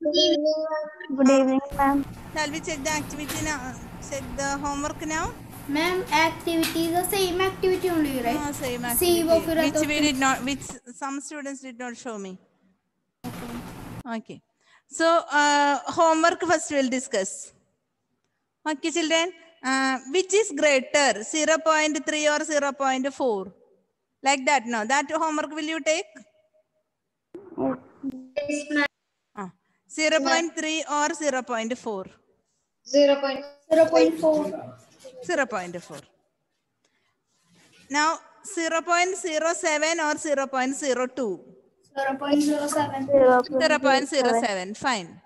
Good evening, ma'am. Shall we check the activity now? Check the homework now? Ma'am, activity is the same activity only, right? No, same See, वो activity. फिर Which तो we did not, which some students did not show me. Okay. So, homework first we'll discuss. Okay, children. Which is greater, 0.3 or 0.4? Like that, no? That homework will you take? Yes. 0.3 or 0.4? 0.4. 0.4. Now, 0.07 or 0.02? 0.07. 0.07. Fine.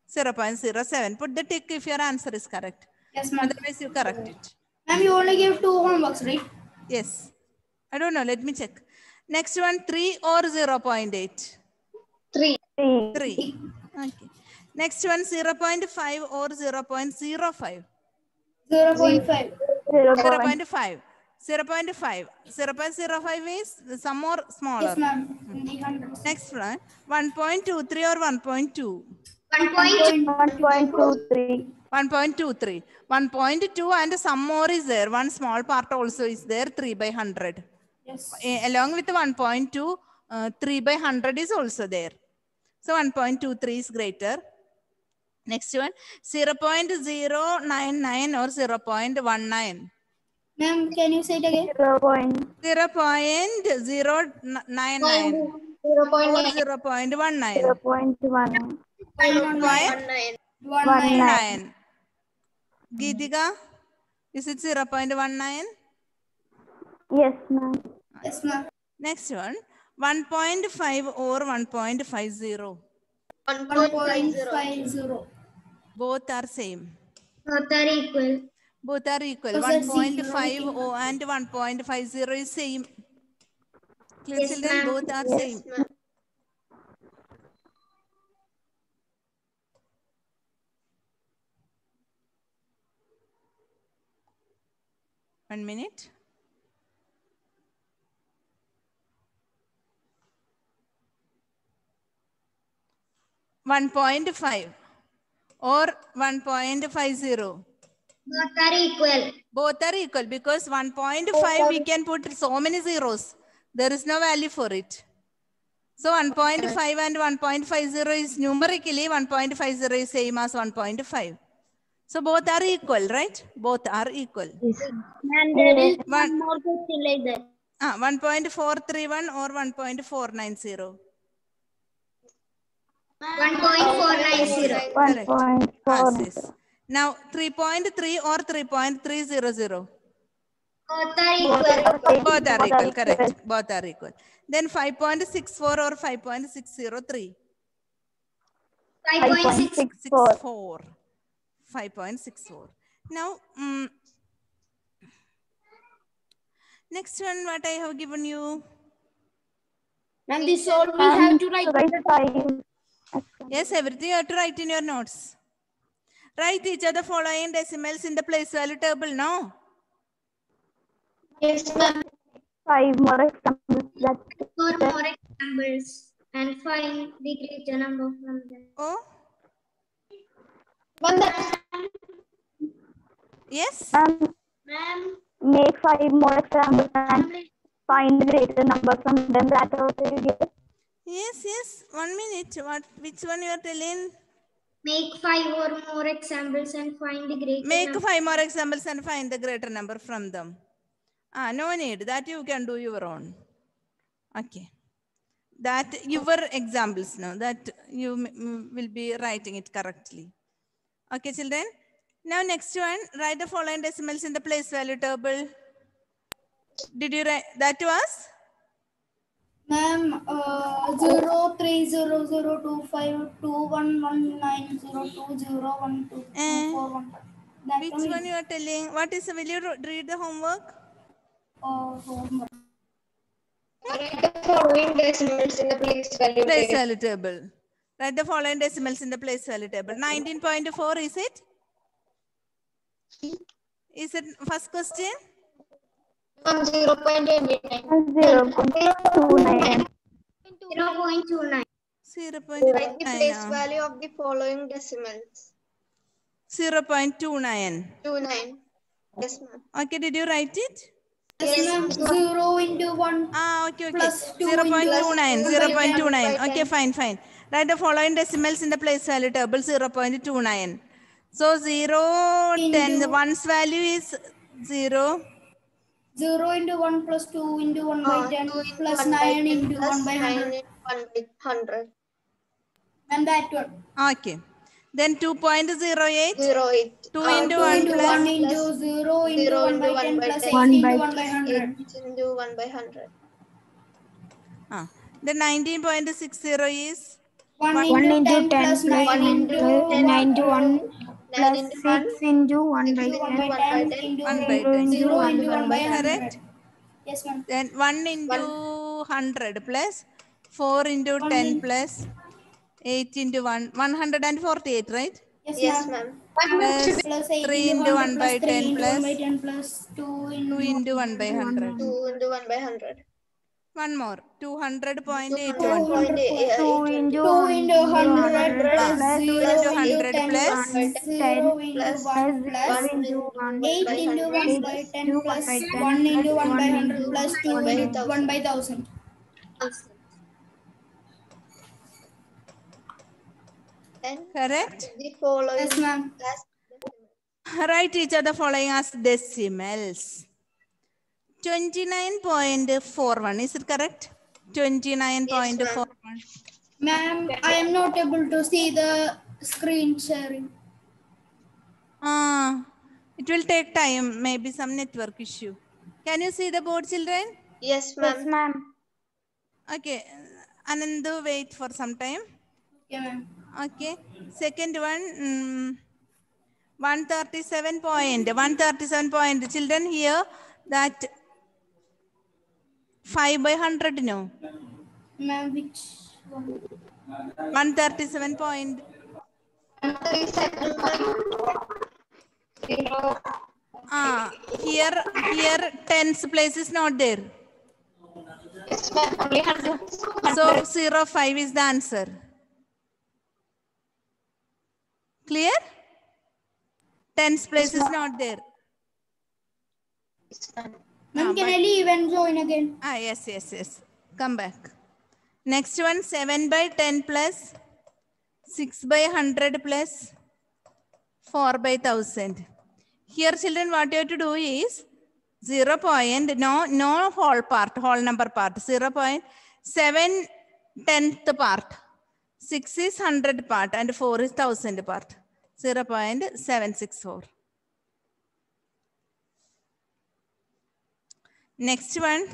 0.07. Put the tick if your answer is correct. Yes, ma'am. Otherwise, you correct it. Ma'am, you only give 2 homeworks, right? Yes. I don't know. Let me check. Next one, 3 or 0.8? 3. 3. Okay. Next one, 0.5 or 0.05? 0.5. 0.5. 0.5. 0.05 is some more smaller. Yes, ma'am. In the hundreds. Next one, 1.23 or 1.2? 1.23. 1.23. 1.2 and some more is there. One small part also is there. 3 by 100. Yes. Along with 1.2, 3 by 100 is also there. So 1.23 is greater. Next one, 0.099 or 0.19. Ma'am, can you say it again? 0.099 or 0.19. 0.1. 0.19. Geetika, is it 0.19? Yes, ma'am. Yes, ma'am. Next one, 1.5 or 1.50. 1.50. Both are same. Both are equal. Both are equal. So that's 1.50 and 1.50 is same. Clear, Yes, children? ma'am. Both are same. One minute. .5 or 1.50. Both are equal. Both are equal because 1.5 we can put so many zeros. There is no value for it. So 1.5 and 1.50 is numerically 1.50 is same as 1.5. So both are equal, right? Both are equal. Ma'am, there is one more question like that. 1.431 or 1.490. 1.490. Correct. 1.4. Yes. Now 3.3 or 3.300. Both are equal. Both are equal. Correct. Both are equal. Then 5.64 or 5.603. 5.64. 5.64. Now, next one, what I have given you. Ma'am, this all we have to write. Write 5. Yes, everything you have to write in your notes. Write each of the following decimals in the place value table, no? Yes, ma'am. 5 more examples. That's 4 more examples and find the greater number from them. Oh, yes. Ma'am, make 5 more examples and find the greater number from them. That also you get. Yes, yes. 1 minute. Which one you are telling? make 5 or more examples and find the greater Make number. 5 more examples and find the greater number from them. No need. That you can do your own. Okay. That your examples now. That you will be writing it correctly. Okay, children. Now next one. Write the following decimals in the place value table. Did you write? That was? Ma'am, 03002521190201241. Which one you are telling? What is? Will you read the homework? Homework. Write the following decimals in the place value Place table. value table. Write the following decimals in the place value table. 19.4 is it? Is it first question? 0.89. 0.29. 0.29. Write the place 0.29. value of the following decimals. 0.29. 29. Yes, ma'am. Okay, did you write it? Yes, ma'am. 0 into 1 Okay. plus 2 0.29. into 0.29. 10. Okay, fine. Write the following decimals in the place value table. 0.29. So 0, 10. One's value is 0. 0 into 1 plus 2 into 1 by 10 2 into plus 1 by 9 10 into plus 1 by 9 100. into 1 by 100. And that one. Okay. Then 2.08. 08. 2 into 2 1 into plus 1 into 0 into 0 1 into by 1 10 by plus 10 8 into 1 by 100. 8 into 1 by 100. Then 19.60 is 1 1 into into 10 10 plus plus 9 9 into 9 to 1 9 plus into 6 1 into 1 6 by into 1 10 by 1 by 10 10 into 1 by 0 10. into 0 1 into by 1 by 100. 100. Correct? Yes, ma'am. Then 1 into 100 plus 4 into 1 10 in, plus 8 into 1. 148, right? yes, Yes, ma'am. ma'am. Plus Plus 8 3 into into 100 1 plus by 3 10 into 1 by plus 10 plus 2 2 into into 1 by 100. 2 into 1 by 100. One more. 200.81. 200 plus 2 into 2 into 100 100 plus plus 2 0 into into 100 10 plus plus 10 0 into plus 1 plus plus 1 into into 1 1 8 by into 100 1 8 by plus 10 into 1 plus by 10 1 plus into 1 by 1 100 into plus 2 1 by into 1000. 1 by 1000. And Correct? the following Yes, ma'am. as Write each other following as decimals. 29.41. Is it correct? 29.41. Ma'am, I am not able to see the screen sharing. It will take time. Maybe some network issue. Can you see the board, children? Yes, yes ma'am. ma'am Okay. Anandu, wait for some time. Okay, ma'am. Okay. Second one, 137 point. 137 point. Children, here that 5 by 100, no? Ma'am, which one? 137 point. Here tens place is not there. So 05 is the answer. Clear? Tens place is not there. Ma'am, can but- I leave and join again? Yes. Come back. Next one, 7 by 10 plus 6 by 100 plus 4 by 1000. Here, children, what you have to do is 0 point, no whole number part, 0.7 tenth part. 6 is 100 part and 4 is 1000 part. 0.764. Next one,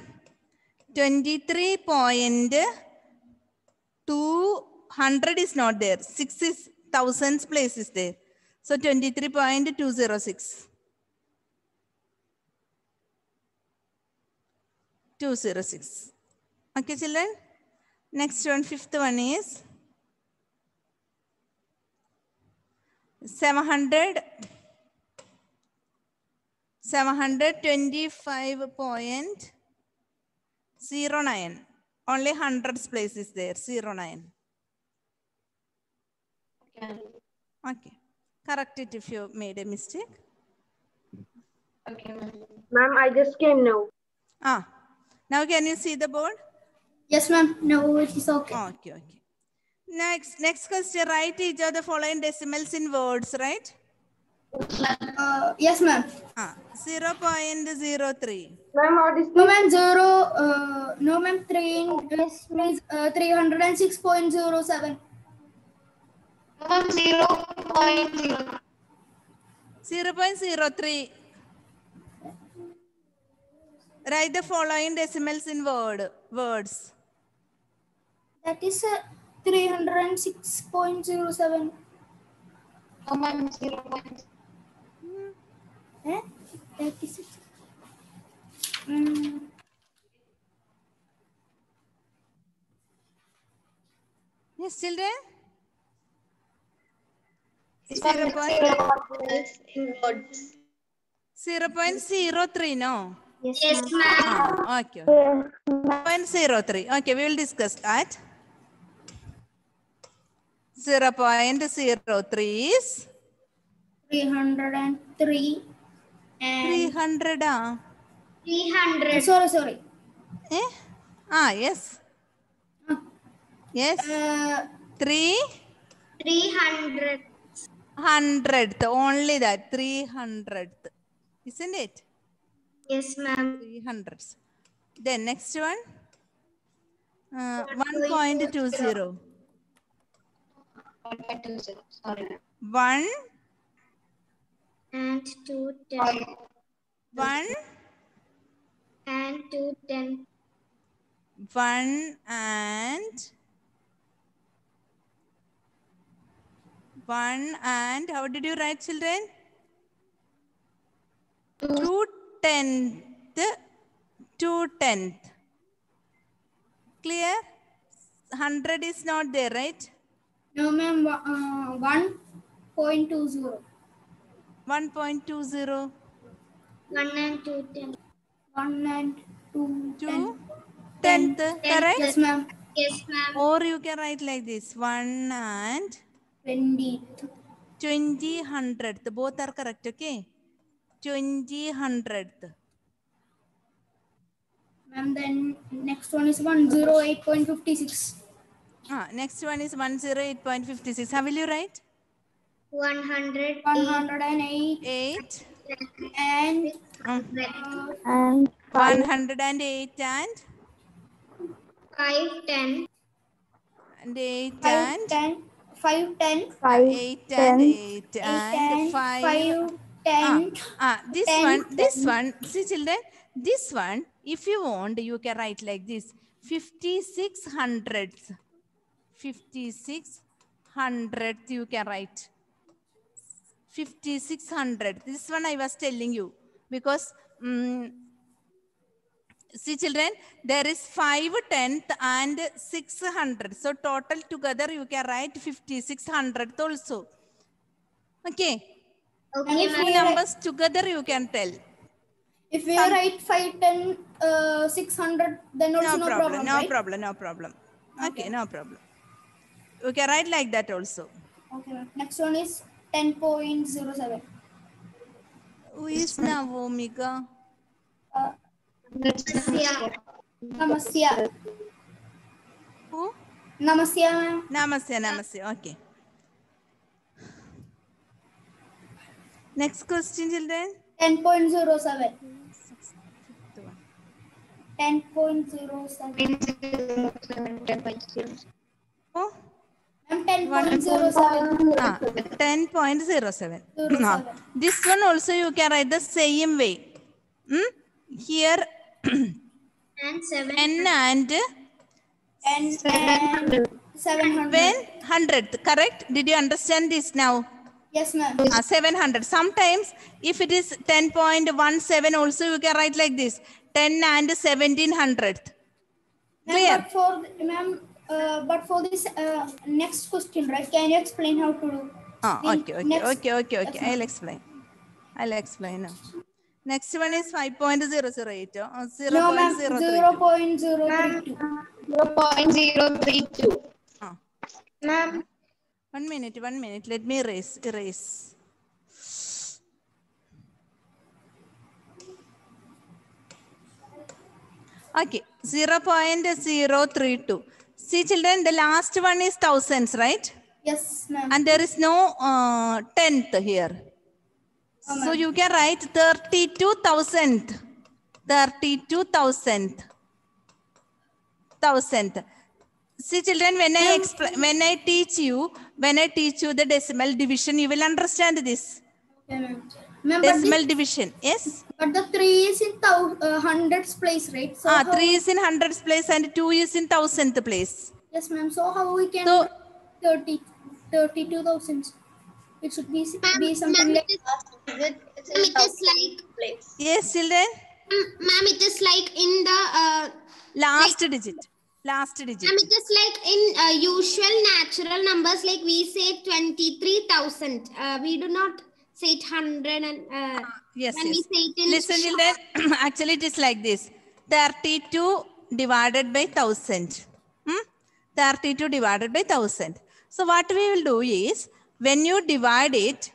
23.200 is not there. 6 is thousands place is there. So 23.206. 206. Okay, children. Next one, fifth one is 725.09. Only hundreds place is there, 09. Okay. Correct it if you made a mistake. Ma'am, I just came now. Now can you see the board? Yes, ma'am. No, it is okay. Okay. Next question, write each of the following decimals in words, right? Yes, ma'am. 0.03. Ma'am, what is No, ma'am, 0. No, ma'am, 306.07. 0.03. Write the following decimals in words. That is 306.07. Eh? That is it. Yes, children? 0.03, no? Yes, ma'am. Okay. 0.03. Okay, we will discuss that. 0.03 is 303 and 300. 300. sorry. Eh? Yes. Yes. 300. 300th. Only that. 300th. Isn't it? Yes, ma'am. 300s. Then next one. 1.20. 1.20. sorry. 1, And 210. 1, And 210. 1 and 1 and how did you write, children? 2/10th. 2/10th. Clear? 100 is not there, right? No, ma'am. 1.20. 1.20 1 and 210. 1 and 2. to 10th, correct? Yes, ma'am. Yes, ma'am. Or you can write like this, 1 and 20th. 20/100th. Both are correct, okay? 20/100th. Ma'am, then next one is 108.56. Next one is 108.56. How will you write? 108. 108 8 and And 108 and 510. 8 5, and 10, 5, 10, 5, 8 and 10, 8 and 5. 5, 10. This 10, one, see children, this one, if you want, you can write like this, 56/100th. 56/100th you can write. 56/100th. This one I was telling you because see children, there is 5/10th and 600. So total together you can write 56/100th also. Okay. Okay, Two numbers together you can tell. If we write 5, 10, 600, then also no problem, No right? problem, no problem. Okay, no problem. You can write like that also. Okay, ma'am. Next one is 10.07. Who is Navomika? Namasya. Who? Namasya, ma'am. Namaste. Okay. Next question, children. 10.07. 10.07. Oh, Ma'am, 10.07. 10.07. This one also you can write the same way. Here, and 7. n and And 700. when 100th, correct? Did you understand this now? Yes, ma'am. 700. Sometimes if it is 10.17 also you can write like this, 10 and 17/100th. Clear? But for this next question, right? Can you explain how to do? Okay. I'll explain now. Next one is 5.008. No, ma'am. 0.032. 0.032. Ma'am. 1 minute. Let me erase. Okay, 0.032. See children, the last one is thousands, right? Yes, ma'am. And there is no 10th here. So you can write 32,000th. 32,000th. See children, when I teach you the decimal division, you will understand this. Okay, ma'am. Decimal division, yes. But the 3 is in hundreds place, right? So 3 is in hundreds place and 2 is in thousandth place. Yes, ma'am. So how we can 32,000? It should be something like. It is like. Yes, children. Ma'am, it is like in the last digit. Ma'am, it is like in usual natural numbers, like we say 23,000. We do not say it 100 and yes. We say it in listen children, actually it is like this, 32 divided by 1000. 32 divided by 1000. So what we will do is, when you divide it,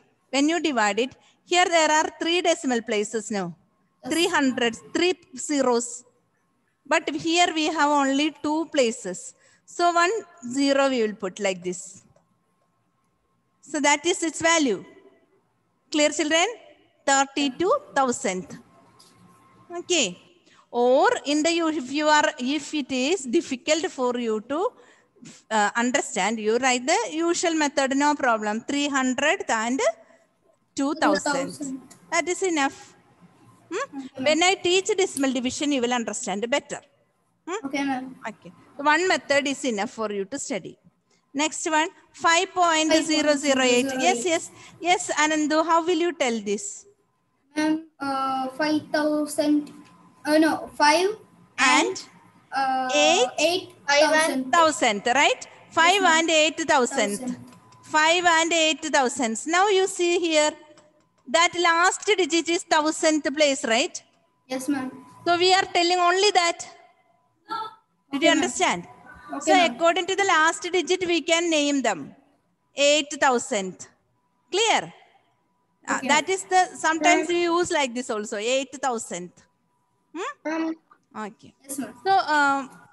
here there are 3 decimal places now. 300, 3 zeros. But here we have only 2 places. So 1 0 we will put like this. So that is its value. Clear, children? 32,000. Okay. Or in the if it is difficult for you to understand, you write the usual method, no problem. 300 and 2,000. That is enough. When I teach decimal division, you will understand better. Okay, ma'am. Okay. One method is enough for you to study. Next one, 5.008. Yes, Anandu, how will you tell this? Ma'am, 5,000. No, 5 And 8,000. 1,000, right? 5 and 8,000. 5 and 8,000. Now you see here, that last digit is 1,000th place, right? Yes, ma'am. So we are telling only that. Did you understand? So according to the last digit, we can name them. 8,000. Clear? That is the, sometimes we use like this also, 8,000. Okay. Yes, ma'am. So,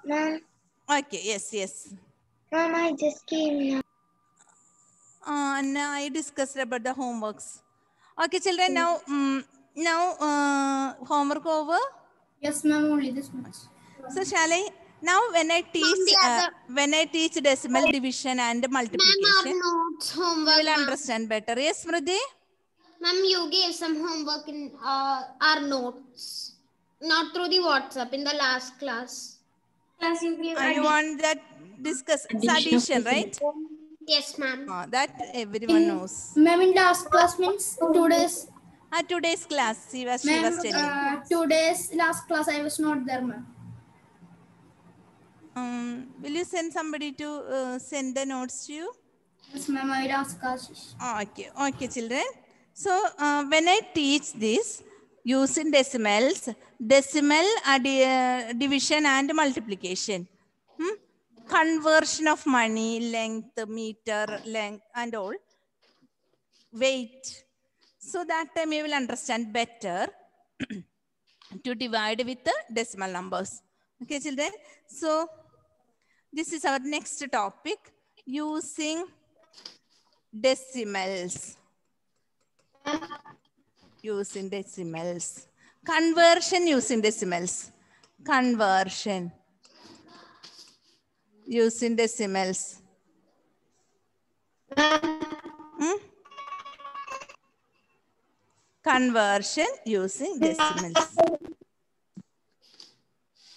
Ma'am, okay, yes. Ma'am, I just came now. Now I discussed about the homeworks. Okay, children, now homework over. Yes, ma'am, only this much. So shall I? Now when I teach decimal division and multiplication, Notes, you homework. will understand better. Yes, Smriti? Ma'am, you gave some homework in our notes. Not through the WhatsApp in the last class. Class you gave. You want that discuss addition, right? Yes, ma'am. That everyone knows. Ma'am, in last class means 2 days. Today's class, she was Ma'am, telling. 2 days last class I was not there, ma'am. Will you send somebody to send the notes to you? Yes, ma'am, I will ask Ashish. Okay, children. So when I teach this using decimals, decimal division and multiplication, conversion of money, length, meter, length, and all, weight. So that time you will understand better to divide with the decimal numbers. Okay, children. So this is our next topic, using decimals. Using decimals. Conversion using decimals. Conversion using decimals. Conversion using decimals.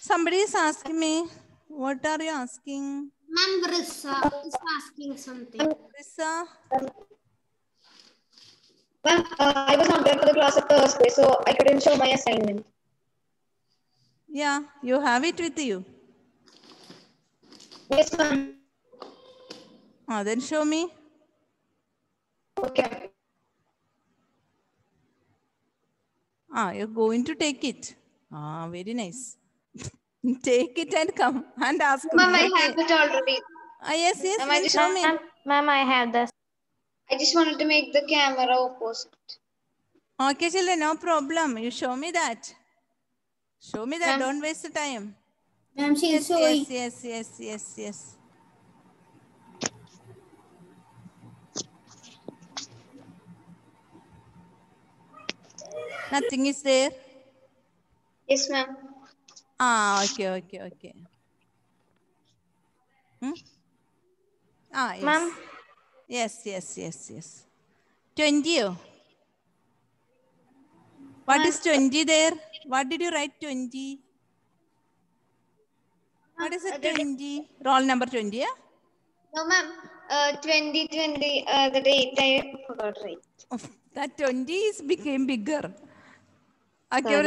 Somebody is asking me, what are you asking? Ma'am, Rissa is asking something. Rissa? Ma'am, I was not there for the class of Thursday, so I couldn't show my assignment. Yeah, you have it with you. Yes, ma'am. Then show me. Okay. You're going to take it. Very nice. Take it and come and ask Ma'am, me. I Okay. have it already. Yes, Ma'am, then show me. Ma'am, I have this. I just wanted to make the camera opposite. Okay, children, no problem. You show me that. Show me that. Ma'am. Don't waste the time. Ma'am, she is showing. Yes. Nothing is there. Yes, ma'am. Okay. Yes. Ma'am. Yes. 20. What is 20 there? What did you write 20? What is it 20? Roll number 20, yeah? No, ma'am. 2020, the date I forgot, right? That 20 became bigger. Okay.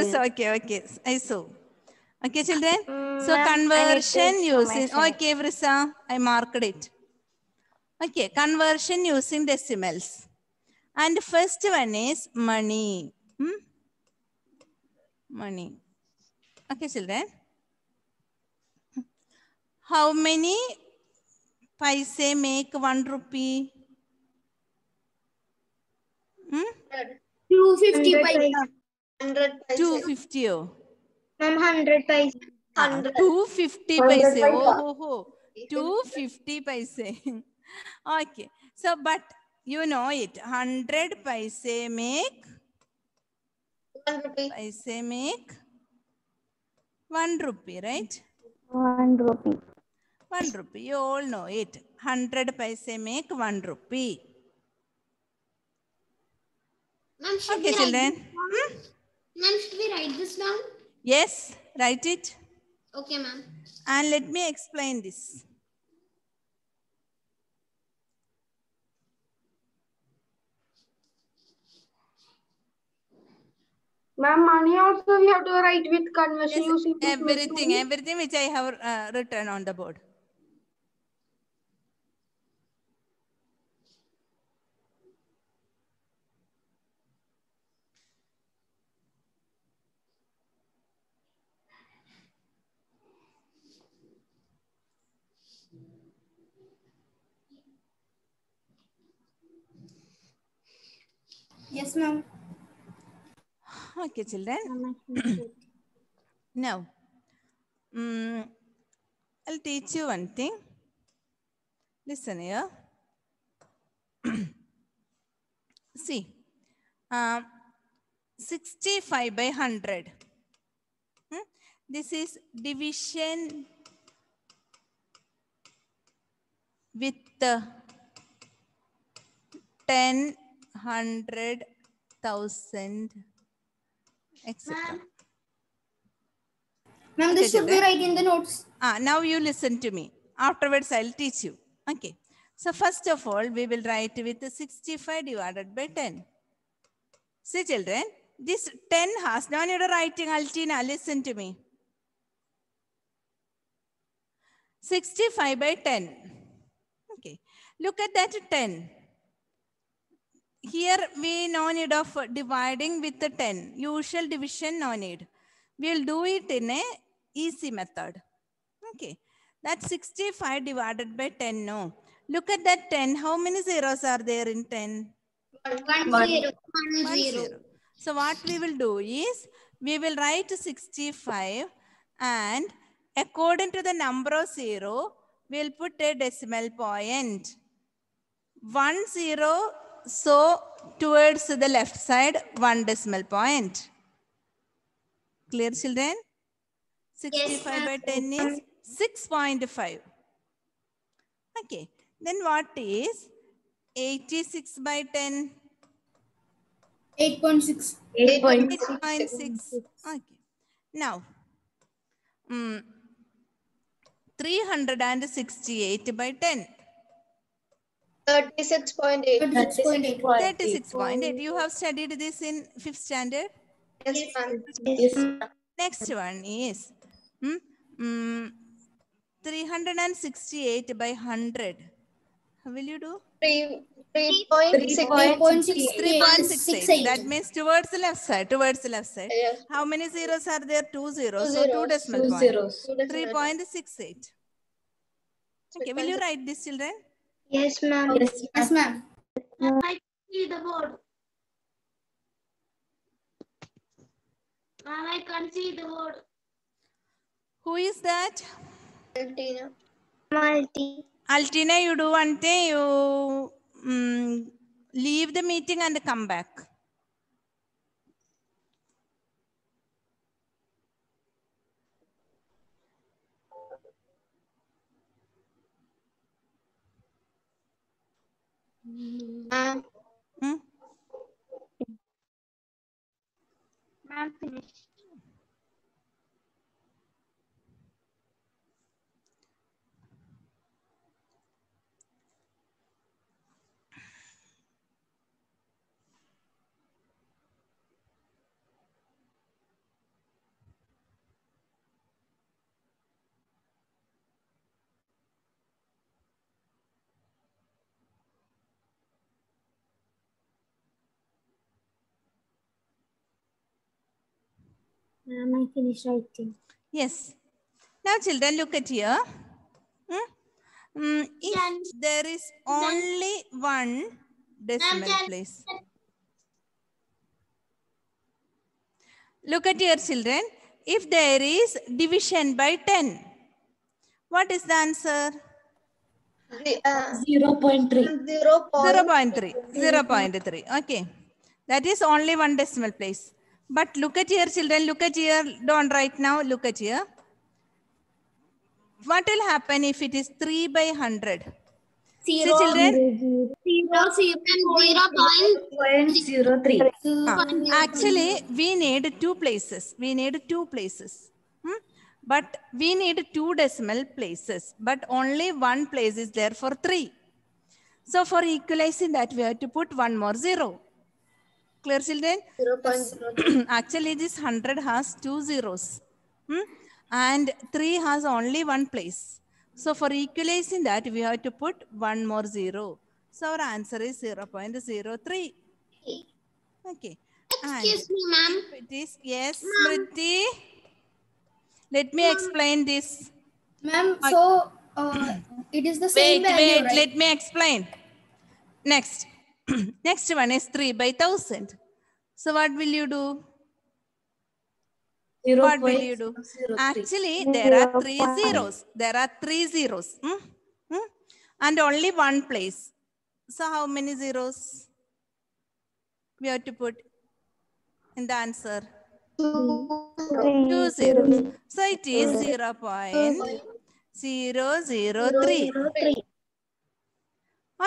I saw. Okay, children. So conversion using, okay, Vrisa, I marked it. Okay, conversion using decimals. And first one is money. Money. Okay, children. How many paise make 1 rupee? 250 paise. 100 paise. 250. Ma'am, 100 paise. 250 paise. Oh, 250 paise. Okay. So, but you know it. 100 paise make 1 rupee. 1 rupee, right? 1 rupee. 1 rupee. You all know it. 100 paise make 1 rupee. Ma'am, should Okay, we children. write this down? Ma'am, should we write this down? Yes, write it. Okay, ma'am. And let me explain this. Ma'am, money also we have to write with conversion Yes, using everything which I have written on the board. Yes, ma'am. Okay, children. Now, I'll teach you one thing. Listen here. See, 65 by 100. This is division with 10, 100, 1000, etc. Ma'am, this Okay, should be children. right in the notes. Now you listen to me. Afterwards, I'll teach you. Okay. So first of all, we will write with 65 divided by 10. See, children, this 10 has, now you're writing Altina, listen to me. 65 by 10. Okay. Look at that 10. Here we no need of dividing with the 10. Usual division no need. We'll do it in a easy method. Okay. That's 65 divided by 10. No. Look at that 10. How many zeros are there in 10? 1 0. 1 0. So what we will do is, we will write 65 and according to the number of 0, we'll put a decimal point. 1 0, so towards the left side, 1 decimal point. Clear, children? 65 by 10 is 6.5. Okay. Then what is 86 by 10? 8.6. 8.6. Okay. Now, 368 by 10. 36.8. 36.8. 36.8. You have studied this in 5th standard. Yes, ma'am. Next one is 368 by 100. How will you do? 3.68. 3.68. That means towards the left side. Towards the left side. Yes. How many zeros are there? 2 zeros. Two So 2 zeros. decimal Two points. zeros. 3.68. Okay. Will you write this, children? Yes, ma'am. Yes, ma'am. I see the board. Ma'am, I can't see the board. Who is that? Altina. Altina, you do one thing. You leave the meeting and come back. Ma'am. Ma'am, finished. Ma'am, I finished writing. Yes. Now, children, look at here. If there is only one decimal place. Look at your children. If there is division by 10, what is the answer? 0.3. 0.3. 0.3. Okay. That is only one decimal place. But look at here, children. Look at here. Don't write now. Look at here. What will happen if it is 3 by 100? See, children. 0.03. Actually, we need two places. We need two places. But we need two decimal places. But only one place is there for 3. So for equalizing that, we have to put one more 0. Clear, children? 0.03. Actually, this 100 has 2 zeros. And 3 has only one place. So for equalizing that, we have to put one more 0. So our answer is 0.03. Okay. Excuse me, ma'am. It is, yes, Smriti. Let me explain this. Ma'am, so it is the same value, Wait, right? let me explain. Next. Next one is 3 by 1000. So what will you do? What will you do? Actually, there are 3 zeros. There are 3 zeros. And only one place. So how many zeros we have to put in the answer? 2 zeros. So it is 0.003.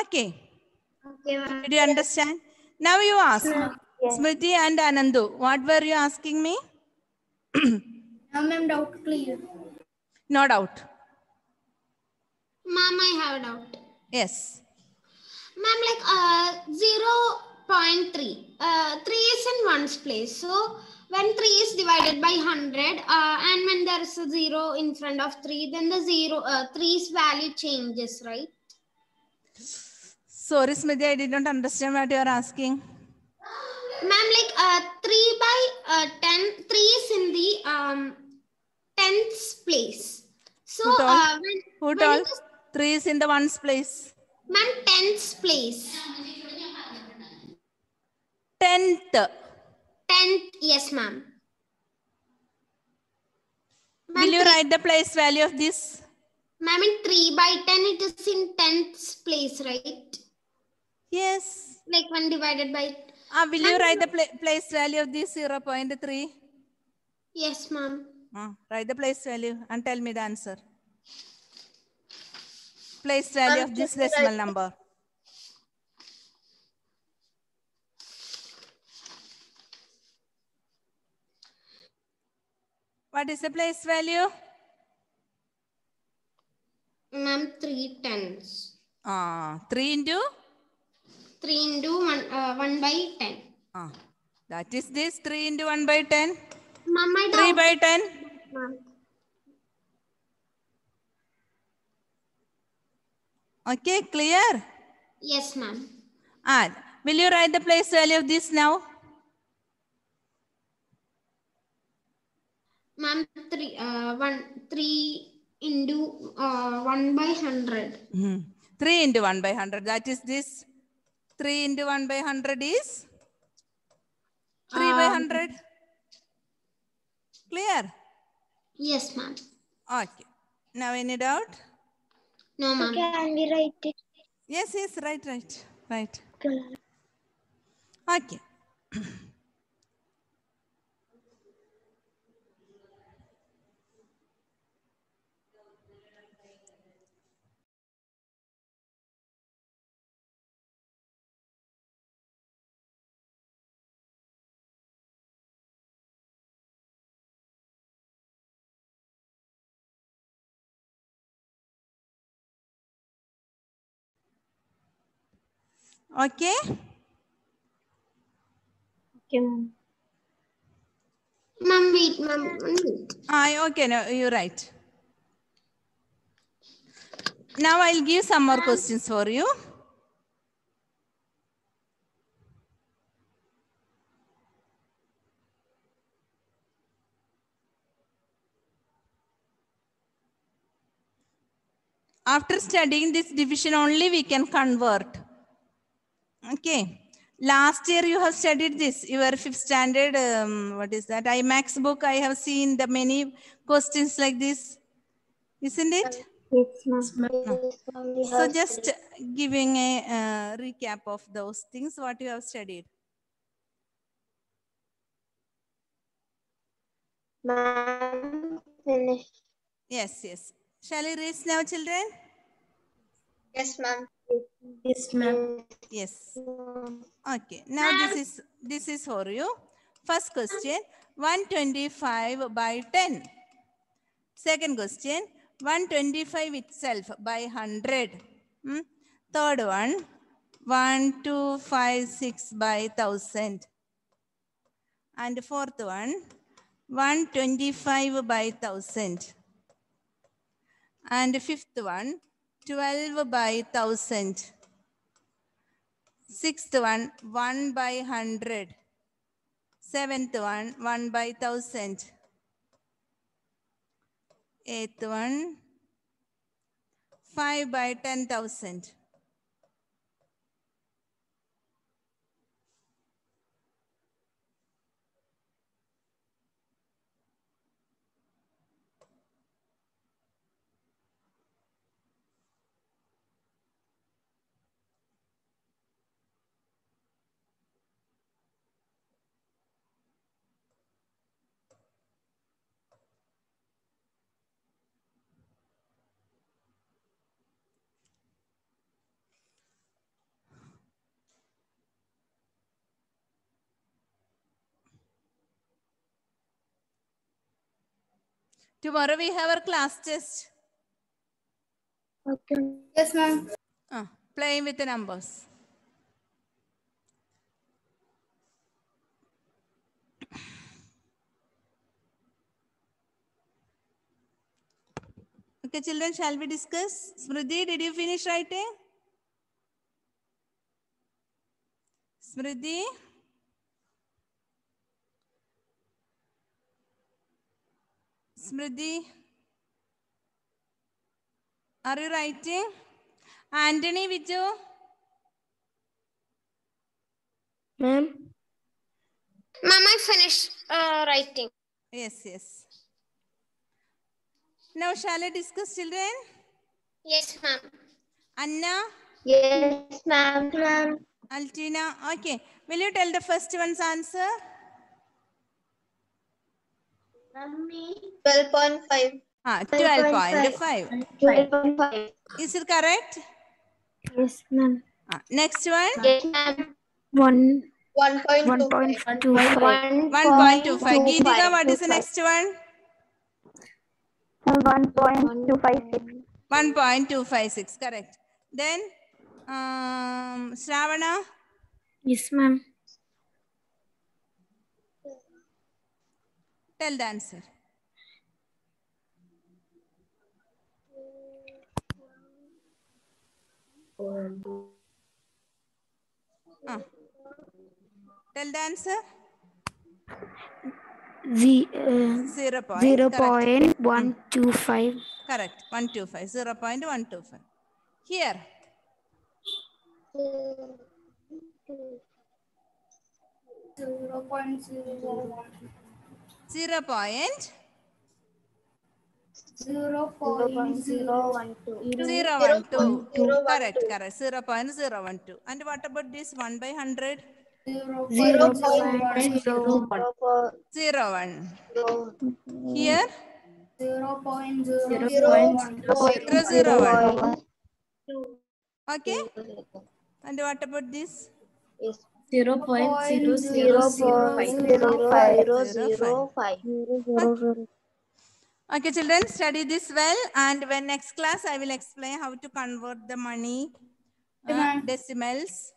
Okay. Did you understand? Now you ask. Smriti and Anandu, what were you asking me? Now, ma'am, doubt clear. No doubt. Ma'am, I have a doubt. Yes. Ma'am, like 0.3. 3 is in ones place. So when 3 is divided by 100 and when there is a 0 in front of 3, then the 3's value changes, right? Sorry, Smriti, I did not understand what you are asking. Ma'am, like 3 by 10, 3 is in the 10th place. So Who told? Who when told? it is, 3 is in the ones place. ma'am, 10th place. 10th. 10th, yes, ma'am. Will you write the place value of this? Ma'am, in 3 by 10, it is in 10th place, right? Yes. Like when divided by... Will you write the place value of this 0.3? Yes, ma'am. Write the place value and tell me the answer. Place value of this decimal number. What is the place value? Ma'am, 3 tens. 3 into? 3 into 1 by 10. That is this 3 into 1 by 10. Ma'am, I 3 by 10. Ma'am. Okay, clear? Yes, ma'am. And will you write the place value of this now? Ma'am, 3 into 1 by 100. 3 into 1 by 100. That is this. 3 into 1 by 100 is 3 by 100. Clear? Yes, ma'am. Okay. Now any doubt? No, ma'am. Can we write it? Yes, right. Okay. Okay. Okay, ma'am. Ma'am, wait, ma'am. Okay, no, you're right. Now I'll give some more questions for you. After studying this division only, we can convert. Okay. Last year you have studied this, your 5th standard, what is that? IMAX book. I have seen the many questions like this, isn't it? Yes, ma'am. So just giving a recap of those things, what you have studied. Ma'am, finished. Yes, yes. Shall we raise now, children? Yes, ma'am. Yes, ma'am. Yes. Okay. Now this is for you. First question, 125 by 10. Second question, 125 itself by 100. Third one, 1256 by 1000. And fourth one, 125 by 1000. And fifth one, 12 by 1000. Sixth one, 1 by 100. Seventh one, 1 by 1000. Eighth one, 5 by 10,000. Tomorrow we have our class test. Okay. Yes, ma'am. Playing with the numbers. Okay, children, shall we discuss? Smriti, did you finish writing? Smriti? Smriti? Are you writing? Anthony, Viju? Ma'am. Ma'am, I finished writing. Yes, yes. Now, shall I discuss, children? Yes, ma'am. Anna? Yes, ma'am. Altina? Okay. Will you tell the first one's answer? 12.5. 12.5. 12.5. Is it correct? Yes, ma'am. Next one? Yes, ma'am. 1.25. 1.25. Geetika, what is the next one? 1.256. 1.256. Correct. Then, Shravana? Yes, ma'am. Tell the answer. Tell the answer. 0.125. Correct. 125. 0.125. Here. 0.01. 0.012. 0.012. Correct. 0.012. And what about this 1 by 100? 0.01. 0.1. Here? 0.001. 0.01. Okay. And what about this? 0.0005. Okay, children, study this well. And when next class, I will explain how to convert the money, decimals.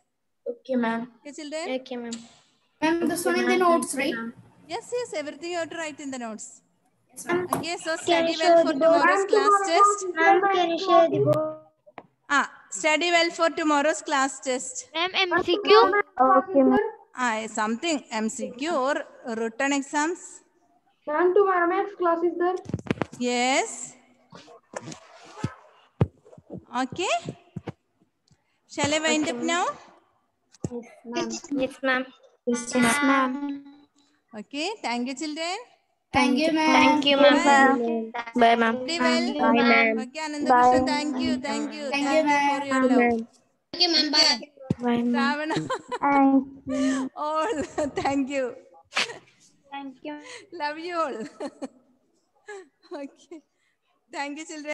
Okay, ma'am. Okay, children? Okay, ma'am. Ma'am, this one in the notes, right? Yes, yes, everything you have to write in the notes. Yes, ma'am. Okay, so study well for tomorrow's class test. Ma'am, can you share the book? Study well for tomorrow's class test. Ma'am, MCQ. Okay, ma'am. Something MCQ or written exams. Ma'am, tomorrow next class is there? Yes. Okay. Shall I wind up now? Yes, ma'am. Yes, ma'am. Okay. Thank you, children. Thank you, ma'am. Thank you, ma'am. Bye, ma'am. Pretty well. Bye, ma'am. Okay, Anandakrishnan, thank you. Thank you. Thank Thank you, you for ma'am. your love. Okay, ma'am. Bye. Bye, ma'am. Ravana, Thank you. all. Thank you. Thank you. Love you all. Okay. Thank you, children.